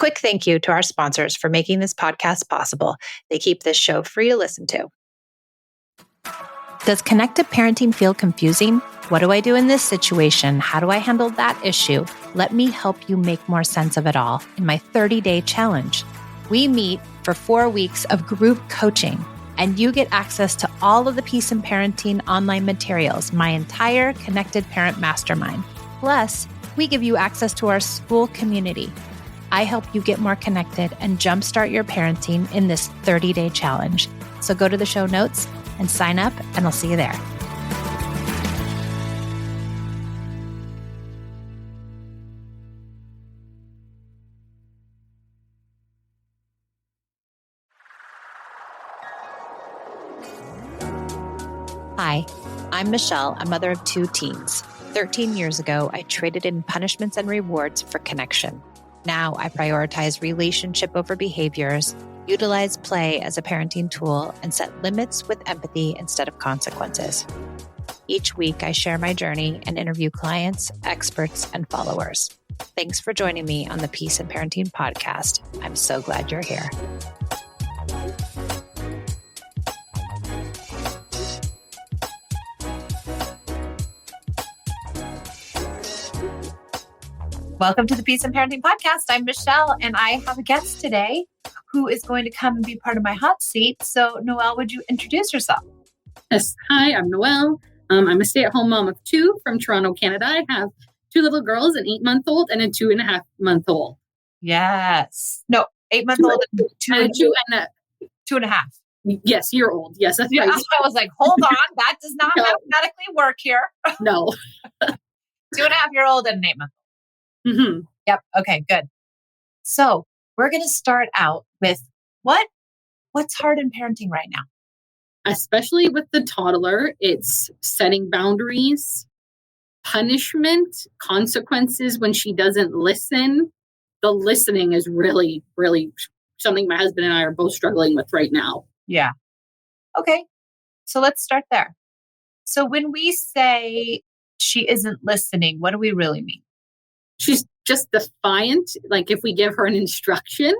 quick thank you to our sponsors for making this podcast possible. They keep this show free to listen to. Does connected parenting feel confusing? What do I do in this situation? How do I handle that issue? Let me help you make more sense of it all in my 30-day challenge. We meet for 4 weeks of group coaching, and you get access to all of the Peace in Parenting online materials, my entire Connected Parent Mastermind. Plus, we give you access to our school community. I help you get more connected and jumpstart your parenting in this 30-day challenge. So go to the show notes and sign up, and I'll see you there. Hi, I'm Michelle, a mother of 2 teens. 13 years ago, I traded in punishments and rewards for connection. Now I prioritize relationship over behaviors, utilize play as a parenting tool, and set limits with empathy instead of consequences. Each week, I share my journey and interview clients, experts, and followers. Thanks for joining me on the Peace in Parenting podcast. I'm so glad you're here. Welcome to the Peace in Parenting podcast. I'm Michelle, and I have a guest today who is going to come and be part of my hot seat. So, Noelle, would you introduce yourself? Yes. Hi, I'm Noelle. I'm a stay-at-home mom of 2 from Toronto, Canada. I have 2 little girls, an 8-month-old and a 2.5-month-old. Yes. No, 8-month-old and 2.5. Yes, year old. Yes, that's right. I was like, hold on, that does not mathematically work here. No. 2.5-year-old and an 8-month-old. Mm-hmm. Yep. Okay, good. So we're going to start out with what's hard in parenting right now? Especially with the toddler, it's setting boundaries, punishment, consequences when she doesn't listen. The listening is really, really something my husband and I are both struggling with right now. Yeah. Okay. So let's start there. So when we say she isn't listening, what do we really mean? She's just defiant. Like if we give her an instruction,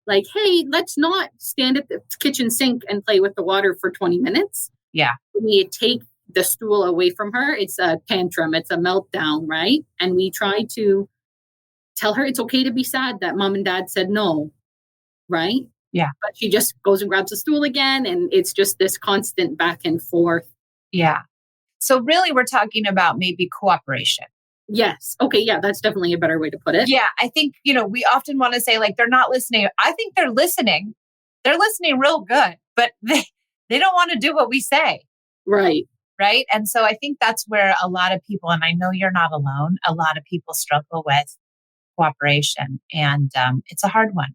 like, hey, let's not stand at the kitchen sink and play with the water for 20 minutes. Yeah. We take the stool away from her. It's a tantrum. It's a meltdown, right? And we try to tell her it's okay to be sad that mom and dad said no, right? Yeah. But she just goes and grabs the stool again. And it's just this constant back and forth. Yeah. So really, we're talking about maybe cooperation. Yes. Okay. Yeah, that's definitely a better way to put it. Yeah. I think, we often want to say like, they're not listening. I think they're listening. They're listening real good, but they don't want to do what we say. Right. Right. And so I think that's where a lot of people, and I know you're not alone, a lot of people struggle with cooperation. And it's a hard one.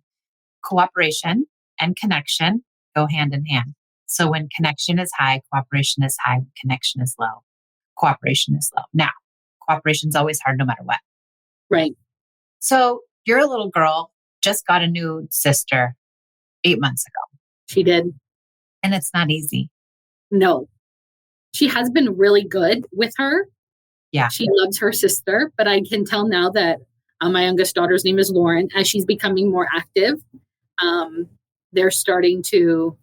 Cooperation and connection go hand in hand. So when connection is high, cooperation is high. When connection is low, cooperation is low. Now, cooperation is always hard no matter what. Right. So your little girl just got a new sister 8 months ago. She did. And it's not easy. No. She has been really good with her. Yeah. She loves her sister, but I can tell now that my youngest daughter's name is Lauren. As she's becoming more active, they're starting to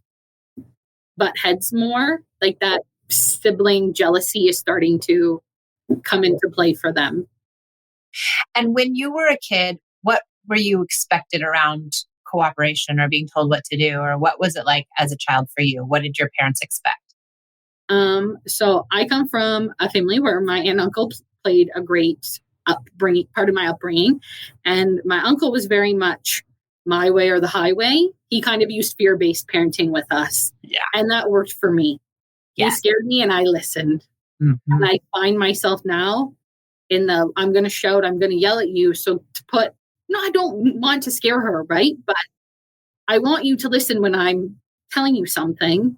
butt heads more. Like that sibling jealousy is starting to come into play for them. And when you were a kid, what were you expected around cooperation or being told what to do? Or what was it like as a child for you? What did your parents expect? So I come from a family where my aunt and uncle played a great part of my upbringing. And my uncle was very much my way or the highway. He kind of used fear-based parenting with us. Yeah. And that worked for me. Yeah. He scared me and I listened. Mm-hmm. And I find myself now in I'm going to shout, I'm going to yell at you. So I don't want to scare her, right? But I want you to listen when I'm telling you something.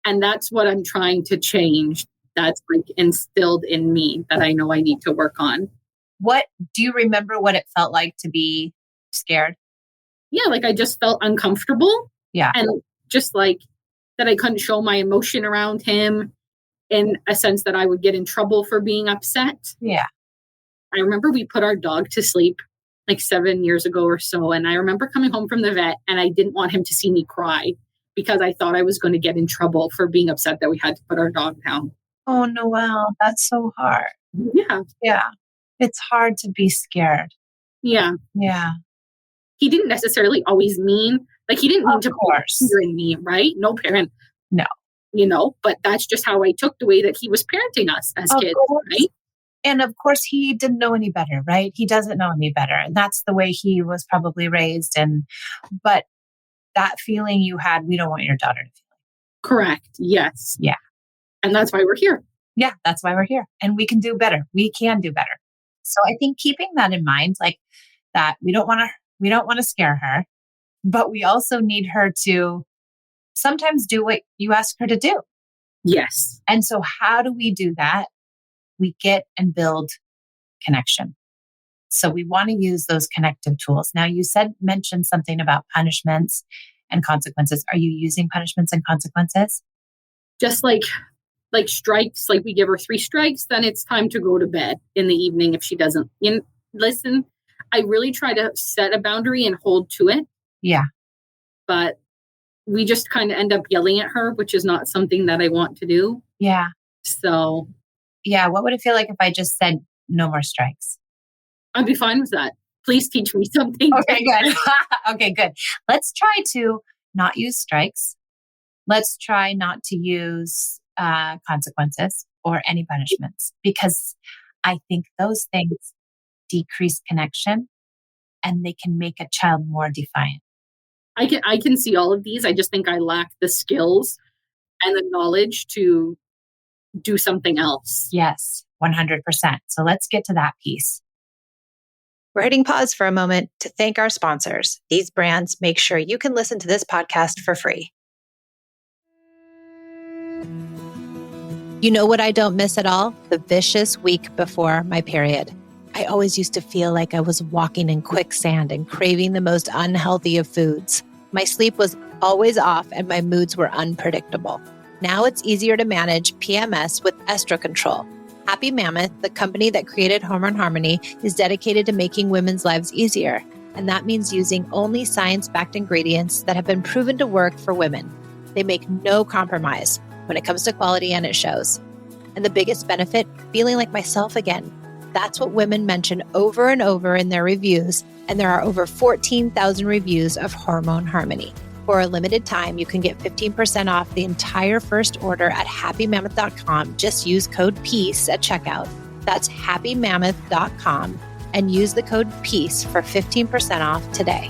And that's what I'm trying to change. That's like instilled in me that I know I need to work on. What do you remember what it felt like to be scared? Yeah, like I just felt uncomfortable. Yeah. And just like that I couldn't show my emotion around him in a sense that I would get in trouble for being upset. Yeah. I remember we put our dog to sleep like 7 years ago or so. And I remember coming home from the vet and I didn't want him to see me cry because I thought I was going to get in trouble for being upset that we had to put our dog down. Oh, Noelle, that's so hard. Yeah. Yeah. It's hard to be scared. Yeah. Yeah. He didn't necessarily always mean, like he didn't mean to put fear in me, right? No parent. No. But that's just how I took the way that he was parenting us as kids, right? And of course, he didn't know any better, right? He doesn't know any better. And that's the way he was probably raised. But that feeling you had, we don't want your daughter to feel. Correct. Yes. Yeah. And that's why we're here. Yeah, that's why we're here. And we can do better. We can do better. So I think keeping that in mind, like that we don't want to scare her, but we also need her to sometimes do what you ask her to do. Yes. And so how do we do that? We get and build connection. So we want to use those connective tools. Now you mentioned something about punishments and consequences. Are you using punishments and consequences? Just like strikes, like we give her 3 strikes, then it's time to go to bed in the evening if she doesn't listen. I really try to set a boundary and hold to it. Yeah. But we just kind of end up yelling at her, which is not something that I want to do. Yeah. So. Yeah. What would it feel like if I just said no more strikes? I'd be fine with that. Please teach me something. Okay, good. Okay, good. Let's try to not use strikes. Let's try not to use consequences or any punishments, because I think those things decrease connection and they can make a child more defiant. I can see all of these. I just think I lack the skills and the knowledge to do something else. Yes, 100%. So let's get to that piece. We're hitting pause for a moment to thank our sponsors. These brands make sure you can listen to this podcast for free. You know what I don't miss at all? The vicious week before my period. I always used to feel like I was walking in quicksand and craving the most unhealthy of foods. My sleep was always off and my moods were unpredictable. Now it's easier to manage PMS with Estro Control. Happy Mammoth, the company that created Hormone Harmony, is dedicated to making women's lives easier. And that means using only science-backed ingredients that have been proven to work for women. They make no compromise when it comes to quality, and it shows. And the biggest benefit, feeling like myself again. That's what women mention over and over in their reviews, and there are over 14,000 reviews of Hormone Harmony. For a limited time, you can get 15% off the entire first order at happymammoth.com. Just use code PEACE at checkout. That's happymammoth.com and use the code PEACE for 15% off today.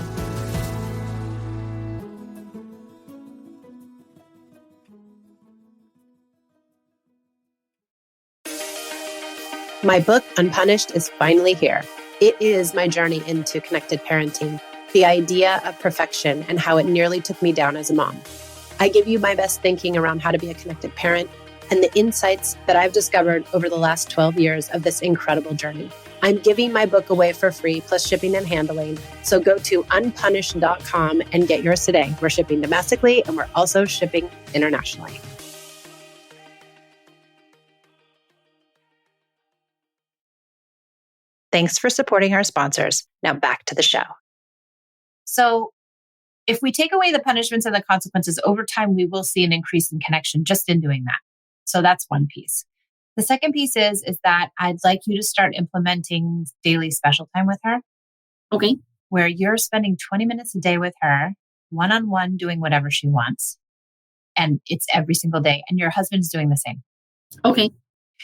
My book, Unpunished, is finally here. It is my journey into connected parenting, the idea of perfection and how it nearly took me down as a mom. I give you my best thinking around how to be a connected parent and the insights that I've discovered over the last 12 years of this incredible journey. I'm giving my book away for free, plus shipping and handling. So go to unpunished.com and get yours today. We're shipping domestically and we're also shipping internationally. Thanks for supporting our sponsors. Now back to the show. So if we take away the punishments and the consequences over time, we will see an increase in connection just in doing that. So that's one piece. The second piece is that I'd like you to start implementing daily special time with her. Okay. Where you're spending 20 minutes a day with her, one-on-one, doing whatever she wants. And it's every single day. And your husband's doing the same. Okay.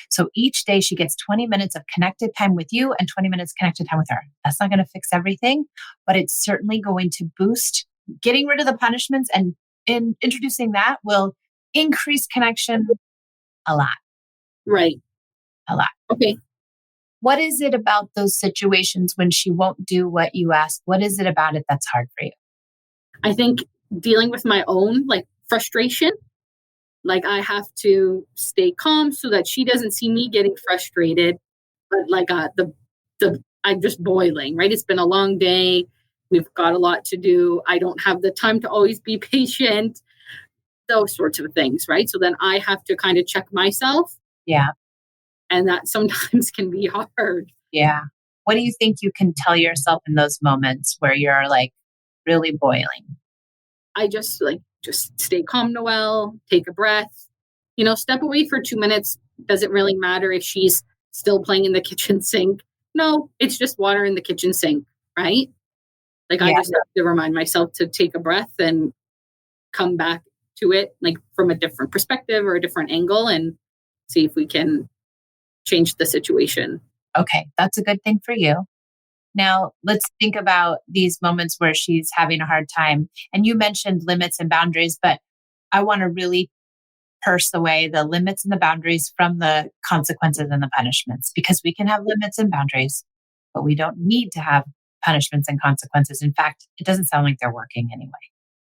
So each day she gets 20 minutes of connected time with you and 20 minutes connected time with her. That's not going to fix everything, but it's certainly going to boost getting rid of the punishments, and in introducing that will increase connection a lot. Right. A lot. Okay. What is it about those situations when she won't do what you ask? What is it about it that's hard for you? I think dealing with my own frustration. I have to stay calm so that she doesn't see me getting frustrated. But I'm just boiling, right? It's been a long day. We've got a lot to do. I don't have the time to always be patient. Those sorts of things, right? So then I have to kind of check myself. Yeah. And that sometimes can be hard. Yeah. What do you think you can tell yourself in those moments where you're like really boiling? I just stay calm, Noelle, take a breath, step away for 2 minutes. Doesn't really matter if she's still playing in the kitchen sink. No, it's just water in the kitchen sink, right? Like I Yeah. just have to remind myself to take a breath and come back to it, like from a different perspective or a different angle, and see if we can change the situation. Okay, that's a good thing for you. Now, let's think about these moments where she's having a hard time. And you mentioned limits and boundaries, but I want to really purse away the limits and the boundaries from the consequences and the punishments, because we can have limits and boundaries, but we don't need to have punishments and consequences. In fact, it doesn't sound like they're working anyway.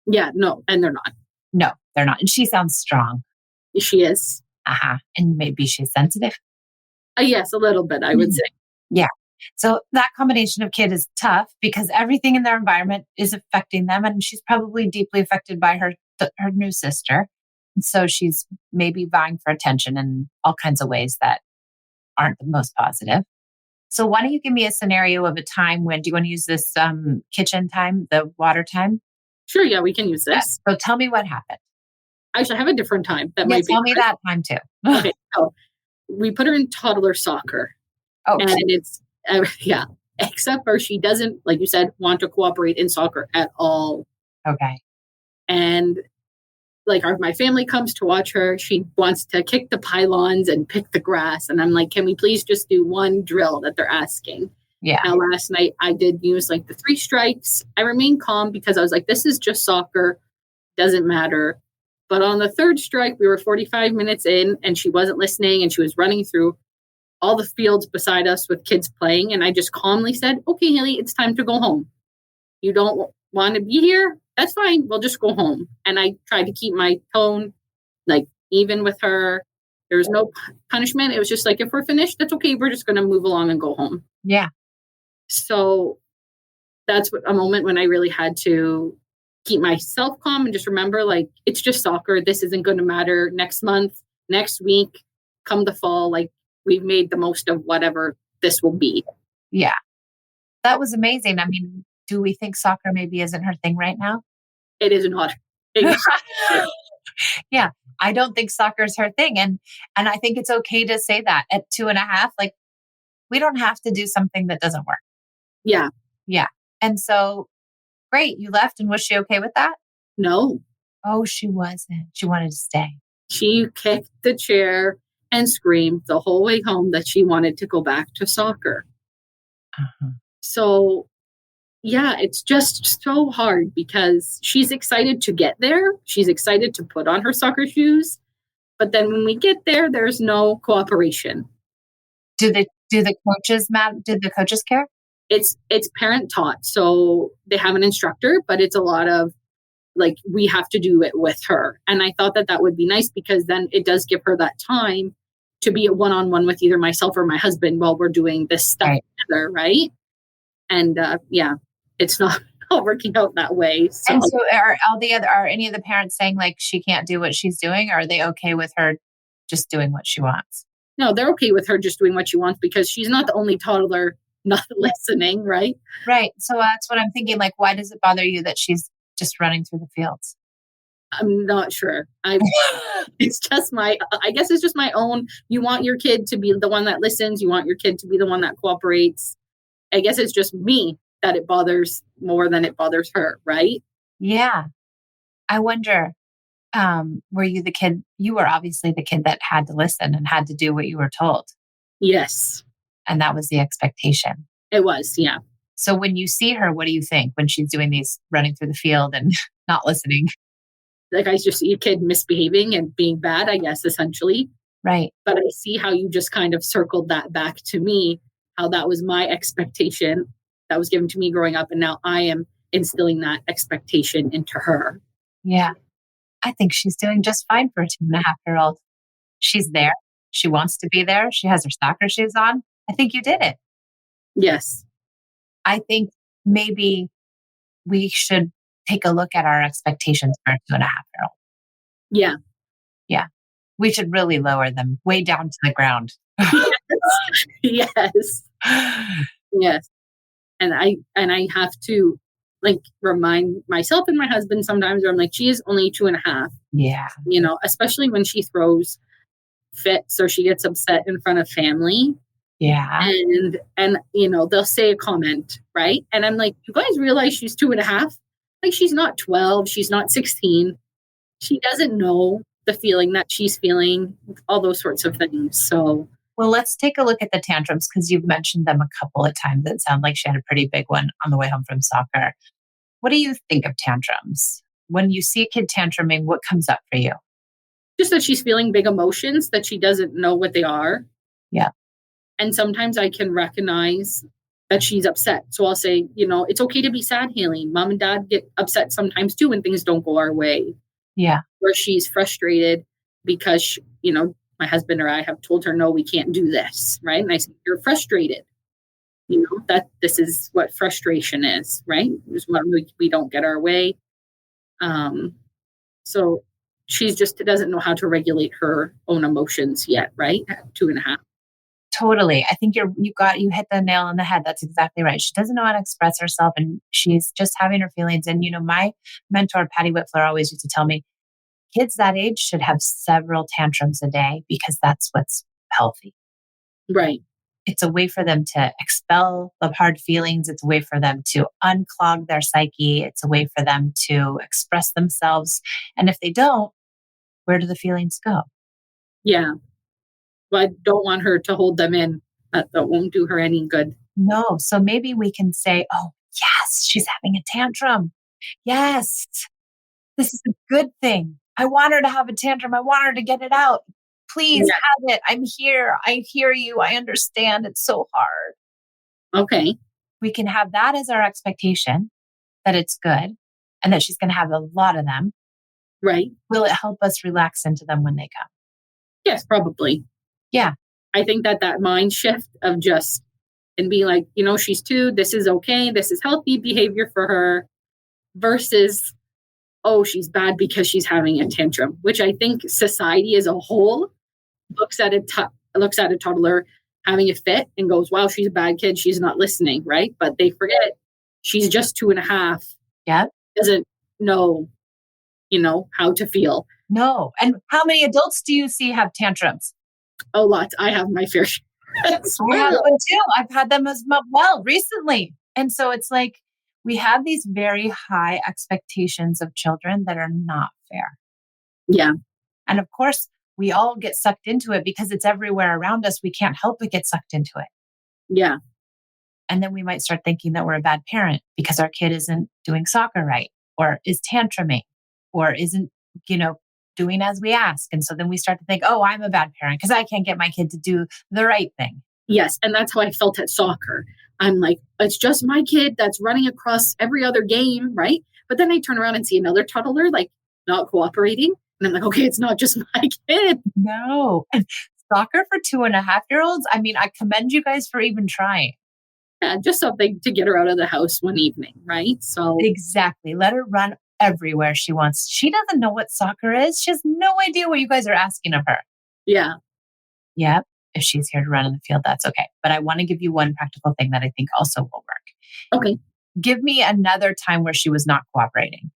Yeah, no, and they're not. No, they're not. And she sounds strong. She is. And maybe she's sensitive. Yes, a little bit, I would say. Yeah. So that combination of kid is tough because everything in their environment is affecting them. And she's probably deeply affected by her new sister. And so she's maybe vying for attention in all kinds of ways that aren't the most positive. So why don't you give me a scenario of a time when, do you want to use this kitchen time, the water time? Sure, yeah, we can use this. Yeah. So tell me what happened. I should have a different time. That might be. Tell me that time too. Okay, so we put her in toddler soccer. Oh, and it's, except for she doesn't, like you said, want to cooperate in soccer at all. Okay. And like my family comes to watch her. She wants to kick the pylons and pick the grass. And I'm like, can we please just do one drill that they're asking? Yeah. Now, last night I did use like the 3 strikes. I remained calm because I was like, this is just soccer. Doesn't matter. But on the 3rd strike, we were 45 minutes in and she wasn't listening and she was running through all the fields beside us with kids playing. And I just calmly said, okay, Haley, it's time to go home. You don't want to be here? That's fine. We'll just go home. And I tried to keep my tone like even with her. There was no punishment. It was just like, if we're finished, that's okay. We're just going to move along and go home. Yeah. So that's a moment when I really had to keep myself calm and just remember, like, it's just soccer. This isn't going to matter next month, next week, come the fall. Like, we've made the most of whatever this will be. Yeah. That was amazing. I mean, do we think soccer maybe isn't her thing right now? It is not. Yeah. I don't think soccer is her thing. And I think it's okay to say that at 2.5, like, we don't have to do something that doesn't work. Yeah. Yeah. And so, great. You left, and was she okay with that? No. Oh, she wasn't. She wanted to stay. She kicked the chair and screamed the whole way home that she wanted to go back to soccer. So, yeah, it's just so hard because she's excited to get there. She's excited to put on her soccer shoes. But then when we get there, there's no cooperation. Do the coaches, Matt? Did the coaches care? It's parent taught. So they have an instructor, but it's a lot of like, we have to do it with her. And I thought that would be nice because then it does give her that time to be a one-on-one with either myself or my husband while we're doing this stuff together. Right. And it's not working out that way. So. And so are any of the parents saying like she can't do what she's doing? Or are they okay with her just doing what she wants? No, they're okay with her just doing what she wants because she's not the only toddler not listening, right? Right. So that's what I'm thinking. Like, why does it bother you that she's just running through the fields? I'm not sure. It's just I guess it's just my own. You want your kid to be the one that listens. You want your kid to be the one that cooperates. I guess it's just me that it bothers more than it bothers her, right? Yeah. I wonder, were you the kid? You were obviously the kid that had to listen and had to do what you were told. Yes. And that was the expectation. It was, yeah. So when you see her, what do you think when she's doing these running through the field and not listening? Like, I just see a kid misbehaving and being bad, I guess, essentially. Right. But I see how you just kind of circled that back to me, how that was my expectation that was given to me growing up. And now I am instilling that expectation into her. Yeah. I think she's doing just fine for a 2.5-year-old. She's there. She wants to be there. She has her soccer shoes on. I think you did it. Yes. I think maybe we should take a look at our expectations for a 2.5-year-old. Yeah. Yeah. We should really lower them way down to the ground. Yes. Yes. And I have to like remind myself and my husband sometimes where I'm like, she is only 2.5, Yeah. especially when she throws fits or she gets upset in front of family. Yeah. And they'll say a comment, right? And I'm like, you guys realize she's 2.5? Like, she's not 12, she's not 16. She doesn't know the feeling that she's feeling, all those sorts of things. So, Well, let's take a look at the tantrums because you've mentioned them a couple of times. It sounded like she had a pretty big one on the way home from soccer. What do you think of tantrums? When you see a kid tantruming, what comes up for you? just that she's feeling big emotions that she doesn't know what they are. Yeah. And sometimes I can recognize that she's upset. So I'll say, it's okay to be sad, Haley. Mom and dad get upset sometimes too when things don't go our way. Yeah. Where she's frustrated because, my husband or I have told her, no, we can't do this. Right. And I said, you're frustrated. That this is what frustration is, right? Is when we don't get our way. So she's just doesn't know how to regulate her own emotions yet, right? At 2.5. Totally. I think you hit the nail on the head. That's exactly right. She doesn't know how to express herself and she's just having her feelings. And, my mentor, Patty Whitfler, always used to tell me kids that age should have several tantrums a day because that's what's healthy. Right. It's a way for them to expel the hard feelings. It's a way for them to unclog their psyche. It's a way for them to express themselves. And if they don't, where do the feelings go? Yeah. But I don't want her to hold them in. That won't do her any good. No. So maybe we can say, oh, yes, she's having a tantrum. Yes, this is a good thing. I want her to have a tantrum. I want her to get it out. Please have it. I'm here. I hear you. I understand. It's so hard. Okay. We can have that as our expectation that it's good and that she's going to have a lot of them. Right. Will it help us relax into them when they come? Yes, probably. Yeah. I think that mind shift of just and being like, she's 2, this is okay. This is healthy behavior for her versus, oh, she's bad because she's having a tantrum, which I think society as a whole looks at a toddler having a fit and goes, wow, she's a bad kid. She's not listening. Right. But they forget she's just 2.5. Yeah. Doesn't know, how to feel. No. And how many adults do you see have tantrums? A lot. I have my fair share. I have one too. I've had them as well recently. And so it's like we have these very high expectations of children that are not fair. Yeah. And of course, we all get sucked into it because it's everywhere around us. We can't help but get sucked into it. Yeah. And then we might start thinking that we're a bad parent because our kid isn't doing soccer right or is tantruming or isn't, doing as we ask. And so then we start to think, oh, I'm a bad parent because I can't get my kid to do the right thing. Yes. And that's how I felt at soccer. I'm like, it's just my kid that's running across every other game, right? But then I turn around and see another toddler like not cooperating. And I'm like, okay, it's not just my kid. No. Soccer for 2.5-year-olds. I mean, I commend you guys for even trying. Yeah, just something to get her out of the house one evening, right? So exactly. Let her run everywhere she wants. She doesn't know what soccer is. She has no idea what you guys are asking of her. Yeah. Yep. If she's here to run in the field, that's okay. But I want to give you one practical thing that I think also will work. Okay. Give me another time where she was not cooperating.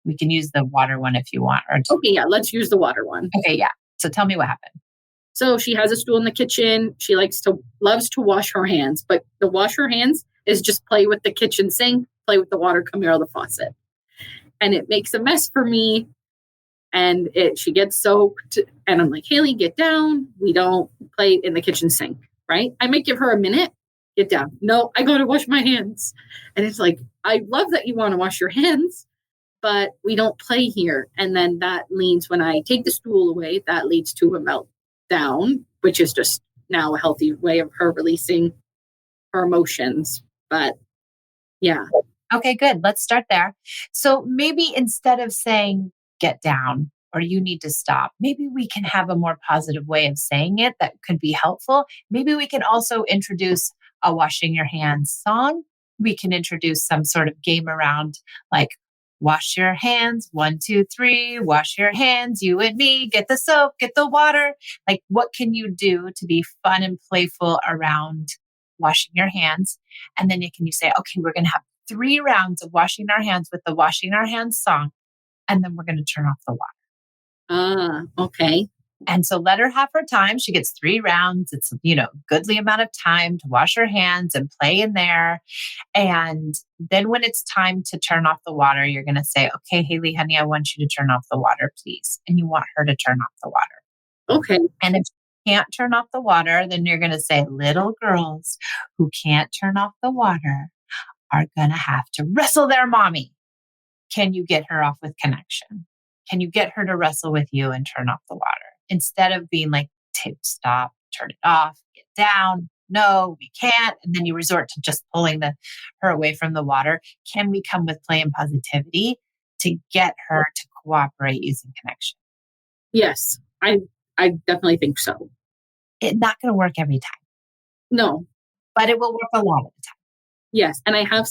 We can use the water one if you want. Okay, yeah, let's use the water one. Okay, yeah. So tell me what happened. So she has a stool in the kitchen. She loves to wash her hands, but the wash her hands is just play with the kitchen sink, play with the water coming out of the faucet. And it makes a mess for me. And she gets soaked. And I'm like, Haley, get down. We don't play in the kitchen sink, right? I might give her a minute. Get down. No, I got to wash my hands. And it's like, I love that you want to wash your hands, but we don't play here. And then that leads, when I take the stool away, that leads to a meltdown, which is just now a healthy way of her releasing her emotions. But yeah. Okay, good. Let's start there. So maybe instead of saying, get down, or you need to stop, maybe we can have a more positive way of saying it that could be helpful. Maybe we can also introduce a washing your hands song. We can introduce some sort of game around like, wash your hands, 1, 2, 3, wash your hands, you and me, get the soap, get the water. Like, what can you do to be fun and playful around washing your hands. And then you say, okay, we're going to have 3 rounds of washing our hands with the washing our hands song. And then we're going to turn off the water. Okay. And so let her have her time. She gets 3 rounds. It's, goodly amount of time to wash her hands and play in there. And then when it's time to turn off the water, you're going to say, okay, Haley, honey, I want you to turn off the water, please. And you want her to turn off the water. Okay. And if you can't turn off the water, then you're going to say, little girls who can't turn off the water are going to have to wrestle their mommy. Can you get her off with connection? Can you get her to wrestle with you and turn off the water? Instead of being like, stop, turn it off, get down. No, we can't. And then you resort to just pulling her away from the water. Can we come with play and positivity to get her to cooperate using connection? Yes, I definitely think so. It's not going to work every time. No. But it will work a lot of the time. Yes. And I have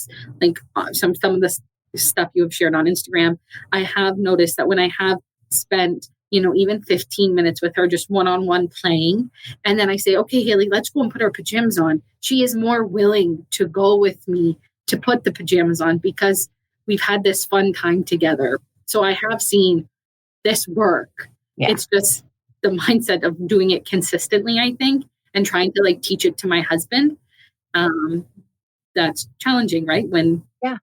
some of the stuff you have shared on Instagram. I have noticed that when I have spent even 15 minutes with her, just one-on-one playing. And then I say, okay, Haley, let's go and put our pajamas on. She is more willing to go with me to put the pajamas on because we've had this fun time together. So I have seen this work. Yeah. It's just the mindset of doing it consistently, I think, and trying to teach it to my husband. That's challenging, right? Yeah,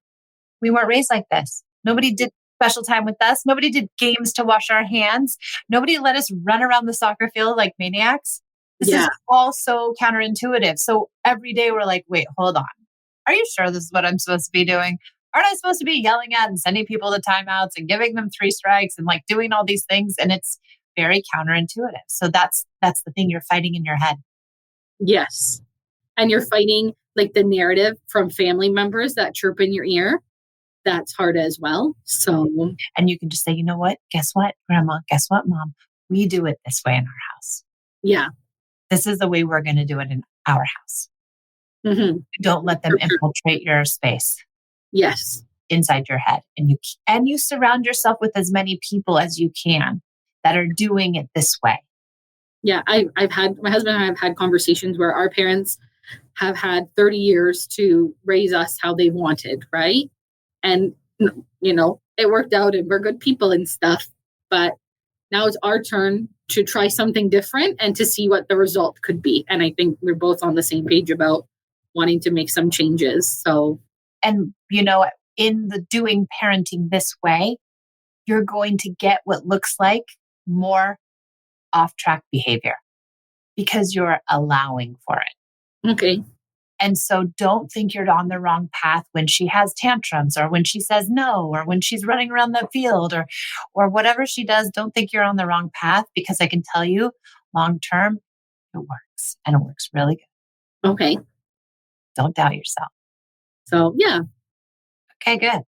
we weren't raised like this. Nobody did special time with us. Nobody did games to wash our hands. Nobody let us run around the soccer field like maniacs. This is all so counterintuitive. So every day we're like, wait, hold on. Are you sure this is what I'm supposed to be doing? Aren't I supposed to be yelling at and sending people to timeouts and giving them 3 strikes and doing all these things? And it's very counterintuitive. So that's the thing you're fighting in your head. Yes. And you're fighting the narrative from family members that chirp in your ear. That's hard as well. So, and you can just say, you know what? Guess what, Grandma? Guess what, Mom? We do it this way in our house. Yeah. This is the way we're going to do it in our house. Mm-hmm. Don't let them infiltrate your space. Yes. Inside your head. And you surround yourself with as many people as you can that are doing it this way. Yeah. My husband and I have had conversations where our parents have had 30 years to raise us how they wanted, right? And, it worked out and we're good people and stuff. But now it's our turn to try something different and to see what the result could be. And I think we're both on the same page about wanting to make some changes. So, and, in the doing parenting this way, you're going to get what looks like more off-track behavior because you're allowing for it. Okay. And so don't think you're on the wrong path when she has tantrums or when she says no, or when she's running around the field or whatever she does. Don't think you're on the wrong path because I can tell you long term, it works and it works really good. Okay. Don't doubt yourself. So, yeah. Okay, good.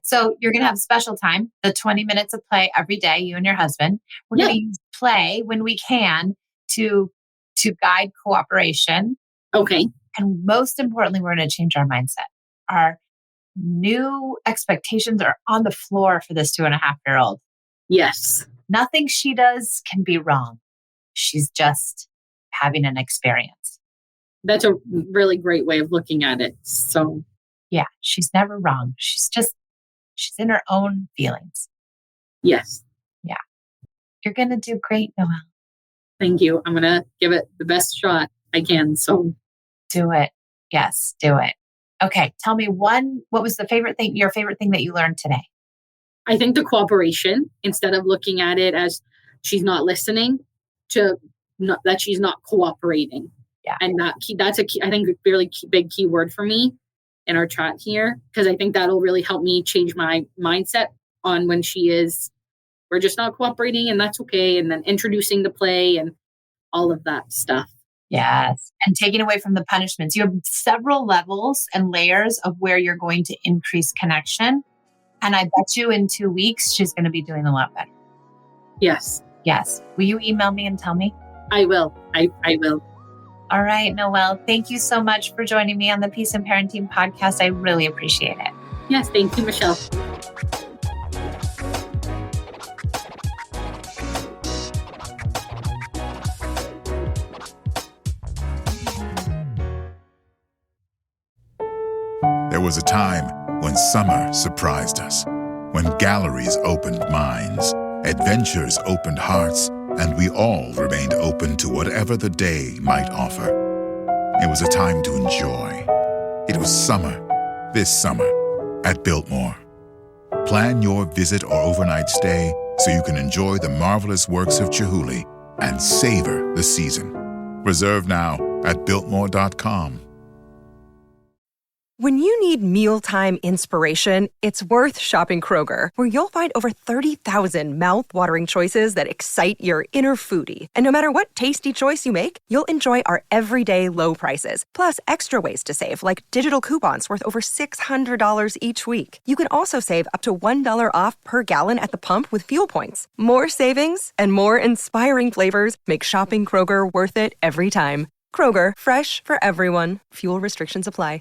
So you're going to have special time, the 20 minutes of play every day, you and your husband. We're going to use play when we can to guide cooperation. Okay. And most importantly, we're going to change our mindset. Our new expectations are on the floor for this 2.5-year-old. Yes. Nothing she does can be wrong. She's just having an experience. That's a really great way of looking at it. So, yeah, she's never wrong. She's in her own feelings. Yes. Yeah. You're going to do great, Noelle. Thank you. I'm going to give it the best shot I can. So, do it. Yes, do it. Okay. Tell me what was your favorite thing that you learned today? I think the cooperation, instead of looking at it as she's not listening, that she's not cooperating. Yeah. And that's a key, I think, a really big key word for me in our chat here, because I think that'll really help me change my mindset on when we're just not cooperating and that's okay. And then introducing the play and all of that stuff. Yes. And taking away from the punishments. You have several levels and layers of where you're going to increase connection. And I bet you in 2 weeks, she's going to be doing a lot better. Yes. Yes. Will you email me and tell me? I will. I will. All right, Noelle. Thank you so much for joining me on the Peace and Parenting podcast. I really appreciate it. Yes. Thank you, Michelle. was a time when summer surprised us, when galleries opened minds, adventures opened hearts, and we all remained open to whatever the day might offer. It was a time to enjoy. It was summer, this summer, at Biltmore. Plan your visit or overnight stay so you can enjoy the marvelous works of Chihuly and savor the season. Reserve now at Biltmore.com. When you need mealtime inspiration, it's worth shopping Kroger, where you'll find over 30,000 mouth-watering choices that excite your inner foodie. And no matter what tasty choice you make, you'll enjoy our everyday low prices, plus extra ways to save, like digital coupons worth over $600 each week. You can also save up to $1 off per gallon at the pump with fuel points. More savings and more inspiring flavors make shopping Kroger worth it every time. Kroger, fresh for everyone. Fuel restrictions apply.